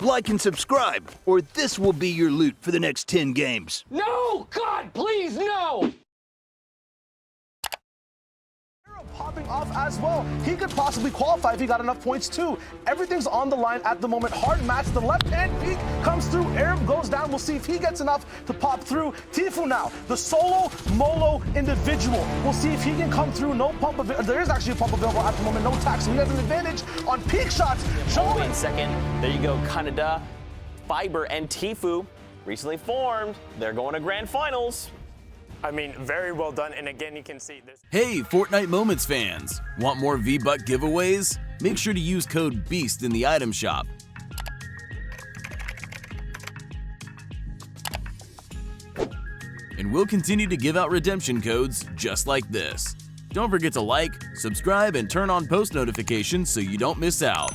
like and subscribe, or this will be your loot for the next 10 games. No! God, please, no! Popping off as well. He could possibly qualify if he got enough points too. Everything's on the line at the moment. Hard match. The left-hand peek comes through. Arab goes down. We'll see if he gets enough to pop through. Tfue now, the solo molo individual. We'll see if he can come through. No pump there is actually a pump available at the moment. No tax. So he has an advantage on peak shots. Wait a second. There you go. Canada, Fiber, and Tfue recently formed. They're going to grand finals. I mean, very well done, and again, you can see this. Hey, Fortnite Moments fans! Want more V-Buck giveaways? Make sure to use code BEAST in the item shop. And we'll continue to give out redemption codes just like this. Don't forget to like, subscribe, and turn on post notifications so you don't miss out.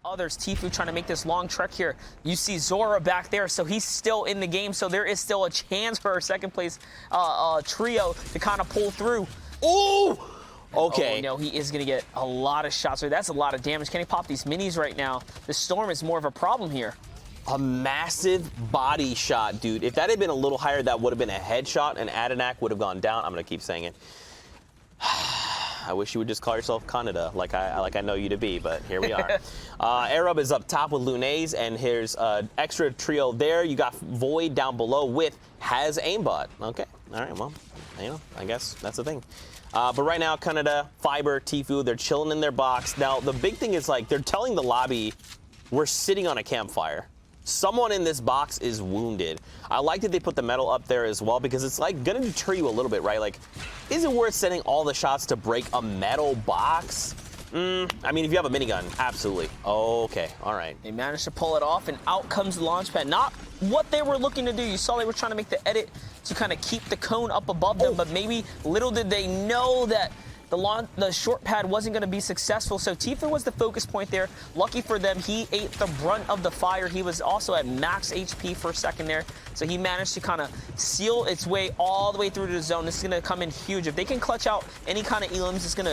Others, Tfue trying to make this long trek here. You see Zora back there, so he's still in the game, so there is still a chance for our second place trio to kind of pull through. Ooh! Okay. Oh, no, he is going to get a lot of shots. That's a lot of damage. Can he pop these minis right now? The storm is more of a problem here. A massive body shot, dude. If that had been a little higher, that would have been a headshot, and Adenak would have gone down. I'm going to keep saying it. I wish you would just call yourself Canada, like I know you to be, but here we are. Arab is up top with Lunays, and here's extra trio there. You got Void down below with has aimbot. Okay, all right, well, you know, I guess that's the thing. But right now, Canada, Fiber, Tfue, they're chilling in their box. Now, the big thing is, like, they're telling the lobby, we're sitting on a campfire. Someone in this box is wounded. I like that they put the metal up there as well, because it's like gonna deter you a little bit, right? Like, is it worth sending all the shots to break a metal box? I mean, if you have a minigun, absolutely. Okay, all right. They managed to pull it off, and out comes the launch pad. Not what they were looking to do. You saw they were trying to make the edit to kind of keep the cone up above them, but maybe little did they know that the short pad wasn't going to be successful, so Tfue was the focus point there. Lucky for them, he ate the brunt of the fire. He was also at max HP for a second there, so he managed to kind of seal its way all the way through to the zone. This is going to come in huge. If they can clutch out any kind of elims, it's going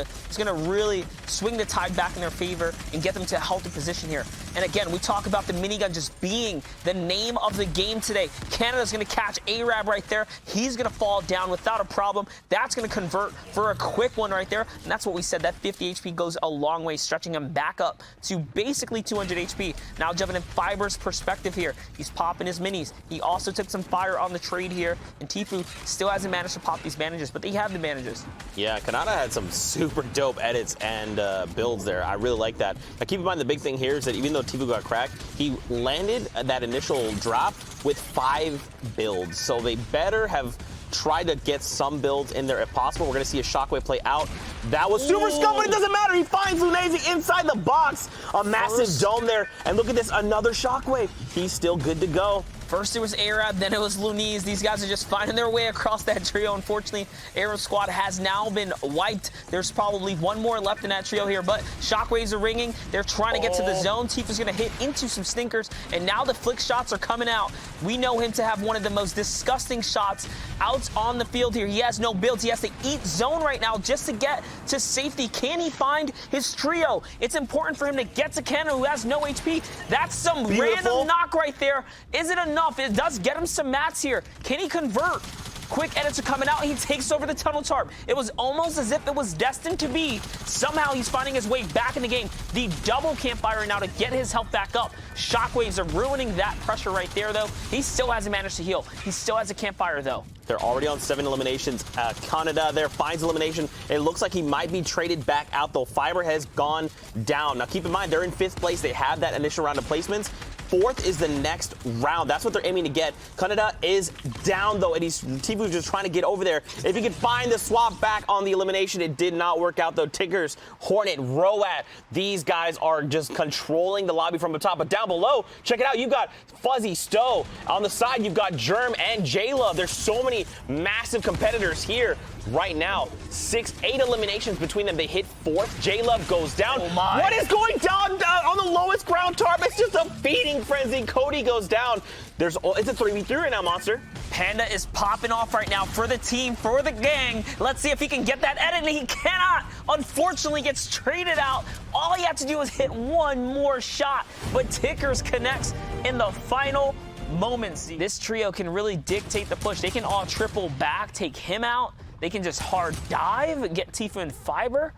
to really swing the tide back in their favor and get them to a healthy position here. And again, we talk about the minigun just being the name of the game today. Canada's going to catch Arab right there. He's going to fall down without a problem. That's going to convert for a quick one right there, and that's what we said. That 50 HP goes a long way, stretching him back up to basically 200 HP. Now jumping in Fiber's perspective here, he's popping his minis. He also took some fire on the trade here, and Tfue still hasn't managed to pop these bandages, but they have the bandages. Yeah, Canada had some super dope edits and builds there. I really like that. Now keep in mind, the big thing here is that even though Tfue got cracked, he landed that initial drop with 5 builds, so they better have try to get some builds in there if possible. We're going to see a shockwave play out. That was super scum, but it doesn't matter. He finds Lunazy inside the box. A massive dome there. And look at this, another shockwave. He's still good to go. First it was Arab, then it was Luniz. These guys are just finding their way across that trio. Unfortunately, Arab squad has now been wiped. There's probably one more left in that trio here, but shockwaves are ringing. They're trying to get to the zone. Tfue's going to hit into some stinkers, and now the flick shots are coming out. We know him to have one of the most disgusting shots out on the field here. He has no builds. He has to eat zone right now just to get to safety. Can he find his trio? It's important for him to get to Canada, who has no HP. That's some random knock right there. Is it enough? It does get him some mats here. Can he convert? Quick edits are coming out. He takes over the tunnel tarp. It was almost as if it was destined to be. Somehow he's finding his way back in the game. The double campfire now to get his health back up. Shockwaves are ruining that pressure right there, though. He still hasn't managed to heal. He still has a campfire, though. They're already on 7 eliminations. Canada there finds elimination. It looks like he might be traded back out, though. Fiber has gone down. Now, keep in mind, they're in 5th place. They have that initial round of placements. 4th is the next round. That's what they're aiming to get. Canada is down, though, and Tfue's just trying to get over there. If he could find the swap back on the elimination, it did not work out, though. Tickers, Hornet, Roat, these guys are just controlling the lobby from the top. But down below, check it out. You've got Fuzzy Stowe. On the side, you've got Germ and J-Love. There's so many massive competitors here right now. 8 eliminations between them. They hit 4th. J-Love goes down. Oh my. What is going down on the lowest this ground tarp. It's just a feeding frenzy. Cody goes down. It's a 3v3 right now, Monster. Panda is popping off right now for the team, for the gang. Let's see if he can get that edit, and he cannot. Unfortunately, gets traded out. All he had to do was hit one more shot, but Tickers connects in the final moments. This trio can really dictate the push. They can all triple back, take him out. They can just hard dive, get Tfue and Fiber.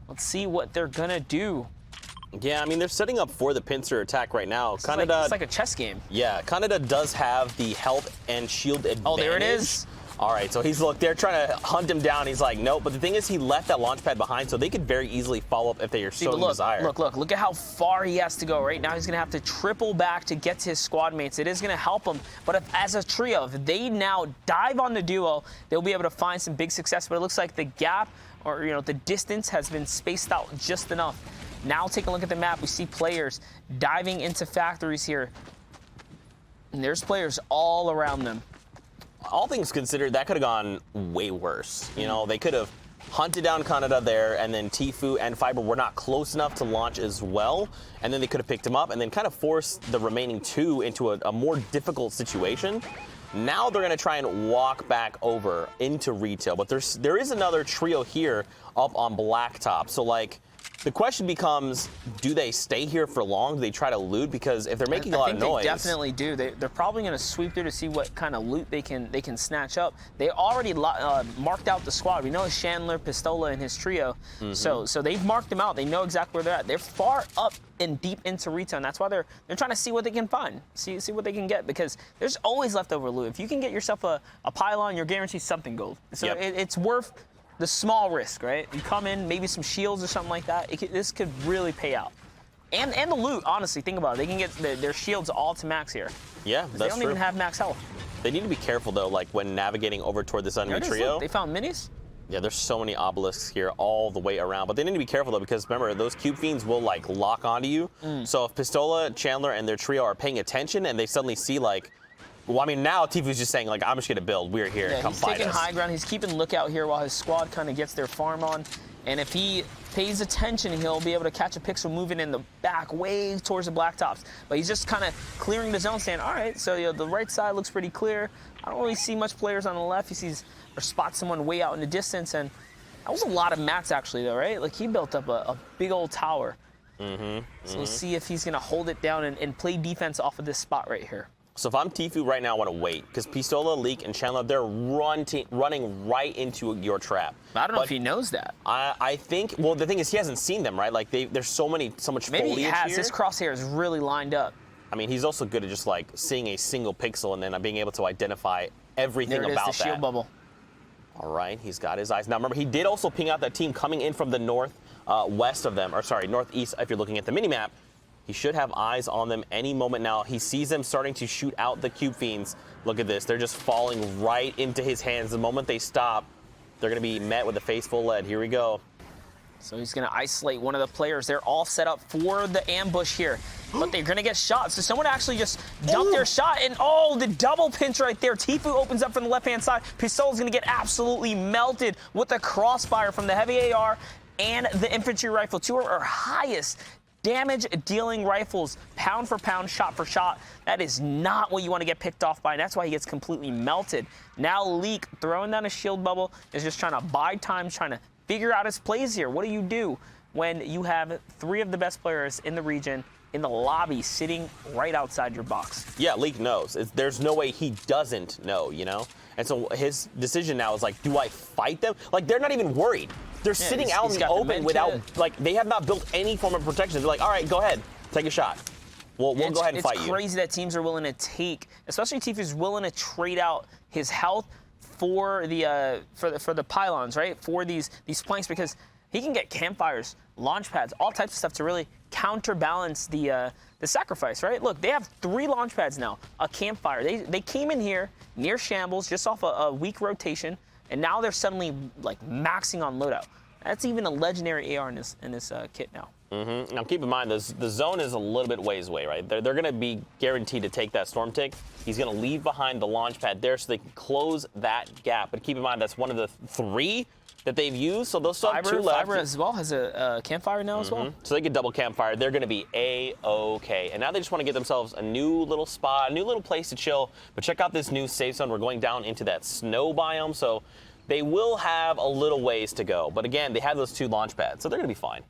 Let's see what they're gonna do. Yeah, I mean, they're setting up for the pincer attack right now. It's like a chess game. Yeah, Canada does have the health and shield advantage. Oh, there it is. All right, so they're trying to hunt him down. He's like, nope. But the thing is, he left that launch pad behind, so they could very easily follow up if they are so desire. Look at how far he has to go. Right now, he's going to have to triple back to get to his squad mates. It is going to help him. But as a trio, if they now dive on the duo, they'll be able to find some big success. But it looks like the gap, or the distance, has been spaced out just enough. Now take a look at the map. We see players diving into factories here. And there's players all around them. All things considered, that could have gone way worse. They could have hunted down Canada there, and then Tfue and Fiber were not close enough to launch as well. And then they could have picked him up and then kind of forced the remaining two into a more difficult situation. Now they're going to try and walk back over into retail. But there is another trio here up on Blacktop. So, the question becomes, do they stay here for long? Do they try to loot? Because if they're making a lot of noise... They definitely do. They're probably going to sweep through to see what kind of loot they can snatch up. They already marked out the squad. We know it's Chandler, Pistola, and his trio. So they've marked them out. They know exactly where they're at. They're far up and deep into retail, and that's why they're trying to see what they can find, see what they can get, because there's always leftover loot. If you can get yourself a pylon, you're guaranteed something gold. So it's worth the small risk, right? You come in, maybe some shields or something like that. This could really pay out. And the loot, honestly, think about it. They can get their shields all to max here. Yeah, that's They don't even have max health. They need to be careful, though, when navigating over toward this enemy trio. Look, they found minis. Yeah, there's so many obelisks here all the way around. But they need to be careful, though, because remember, those cube fiends will, lock onto you. So if Pistola, Chandler, and their trio are paying attention and they suddenly see, well, I mean, now Tfue's just saying, I'm just going to build. We're here. Yeah, Come he's fight taking us. high ground. He's keeping lookout here while his squad kind of gets their farm on. And if he pays attention, he'll be able to catch a pixel moving in the back way towards the blacktops. But he's just kind of clearing the zone, saying, all right, so the right side looks pretty clear. I don't really see much players on the left. He sees or spots someone way out in the distance. And that was a lot of mats, actually, though, right? He built up a big old tower. So we'll see if he's going to hold it down and play defense off of this spot right here. So if I'm Tfue right now, I want to wait, because Pistola, Leak, and Chandler, they're running right into your trap. I don't know if he knows that. I think, well, the thing is, he hasn't seen them, right? There's so much foliage here. Maybe he has. His crosshair is really lined up. I mean, he's also good at just, seeing a single pixel and then being able to identify everything there it about is, the shield bubble. All right, he's got his eyes. Now, remember, he did also ping out that team coming in from the northeast of them, northeast if you're looking at the minimap. He should have eyes on them any moment now. He sees them starting to shoot out the cube fiends. Look at this. They're just falling right into his hands. The moment they stop, they're going to be met with a face full lead. Here we go. So he's going to isolate one of the players. They're all set up for the ambush here, but they're going to get shot. So someone actually just dumped their shot, and the double pinch right there. Tfue opens up from the left-hand side. Pistola's going to get absolutely melted with the crossfire from the heavy AR and the infantry rifle. Two of our highest damage-dealing rifles, pound for pound, shot for shot. That is not what you want to get picked off by, and that's why he gets completely melted. Now Leak, throwing down a shield bubble, is just trying to buy time, trying to figure out his plays here. What do you do when you have three of the best players in the region in the lobby sitting right outside your box? Yeah, Leak knows. There's no way he doesn't know, And so his decision now is do I fight them? They're not even worried. They're sitting out in the open without, they have not built any form of protection. They're all right, go ahead, take a shot. We'll go ahead and fight you. It's crazy that teams are willing to take, especially Tfue's willing to trade out his health for the pylons, right? For these planks, because he can get campfires, launch pads, all types of stuff to really counterbalance the sacrifice, right? Look, they have 3 launch pads now, a campfire. They came in here near shambles just off a weak rotation, and now they're suddenly maxing on loadout. That's even a legendary AR in this kit now. Now keep in mind, the zone is a little bit ways away, right? They're going to be guaranteed to take that storm tick. He's going to leave behind the launch pad there so they can close that gap. But keep in mind, that's one of the 3 that they've used, so they'll still have 2 left. Fiber as well has a campfire now as well. So they get double campfire. They're going to be A-okay. And now they just want to get themselves a new little spot, a new little place to chill. But check out this new safe zone. We're going down into that snow biome, so they will have a little ways to go. But again, they have those 2 launch pads, so they're going to be fine.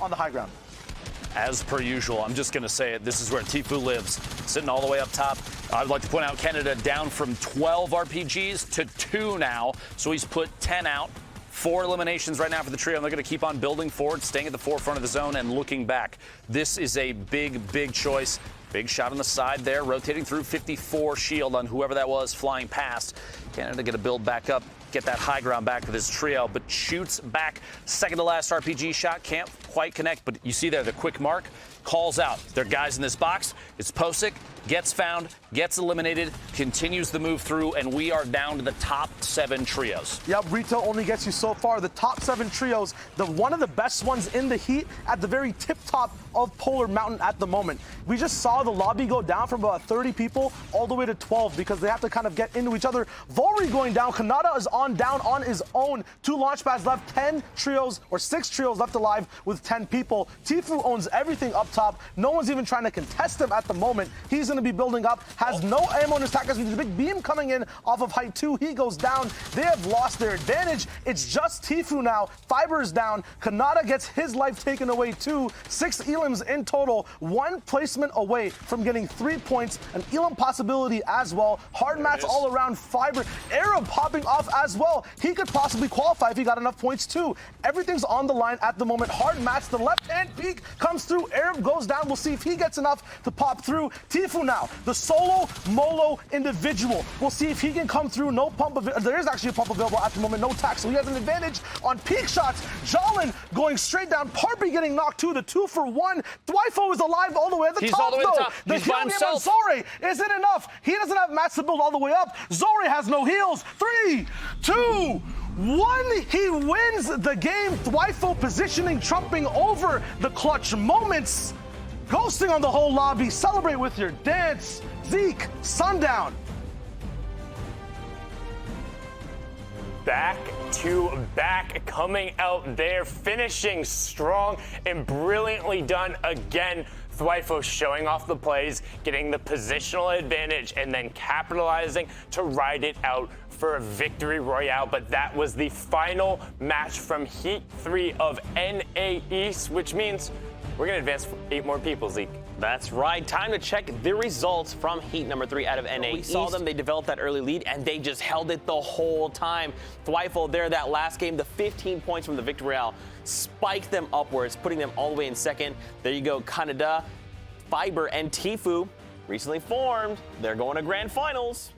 on the high ground. As per usual, I'm just going to say it. This is where Tfue lives, sitting all the way up top. I'd like to point out Canada down from 12 RPGs to 2 now. So he's put 10 out. 4 eliminations right now for the trio, and they're going to keep on building forward, staying at the forefront of the zone and looking back. This is a big, big choice. Big shot on the side there, rotating through 54 shield on whoever that was flying past. Canada going to build back up, get that high ground back with his trio, but shoots back. Second to last RPG shot, can't quite connect, but you see there the quick mark, calls out. There are guys in this box. It's Posick, gets found, gets eliminated, continues the move through, and we are down to the top 7 trios. Yep, retail only gets you so far. The top 7 trios, one of the best ones in the heat at the very tip top of Polar Mountain at the moment. We just saw the lobby go down from about 30 people all the way to 12 because they have to kind of get into each other. Vori going down. Kanata is down on his own. 2 launch pads left, 10 trios or 6 trios left alive with 10 people. Tfue owns everything up top. No one's even trying to contest him at the moment. He's going to be building up, has no ammo in his attack. There's a big beam coming in off of height 2. He goes down. They have lost their advantage. It's just Tfue now. Fiber is down. Kanata gets his life taken away too. 6 elims in total. 1 placement away from getting 3 points. An elim possibility as well. Hard mats all around. Fiber. Arab popping off as well. He could possibly qualify if he got enough points too. Everything's on the line at the moment. Hard mats. The left-hand peak comes through. Arab goes down. We'll see if he gets enough to pop through. Tfue now, the solo Molo individual. We'll see if he can come through. No pump. There is actually a pump available at the moment. No tax, so he has an advantage on peak shots. Jalen going straight down. Parpy getting knocked too. The 2-for-1. Tfue is alive all the way at the He's top. all the way though. at the top. The He's by heal game on himself. Zore isn't enough. He doesn't have mats to build all the way up. Zore has no heals. 3, 2, 1. He wins the game. Tfue positioning, trumping over the clutch moments. Ghosting on the whole lobby. Celebrate with your dance. Zeke, Sundown. Back to back, coming out there, finishing strong and brilliantly done again. Tfue showing off the plays, getting the positional advantage, and then capitalizing to ride it out for a victory royale. But that was the final match from Heat 3 of NA East, which means we're going to advance 8 more people, Zeke. That's right. Time to check the results from Heat number 3 out of NA East. We saw them. They developed that early lead, and they just held it the whole time. Tfue there, that last game, the 15 points from the victory royale spiked them upwards, putting them all the way in second. There you go. Canada, Fiber, and Tfue recently formed. They're going to grand finals.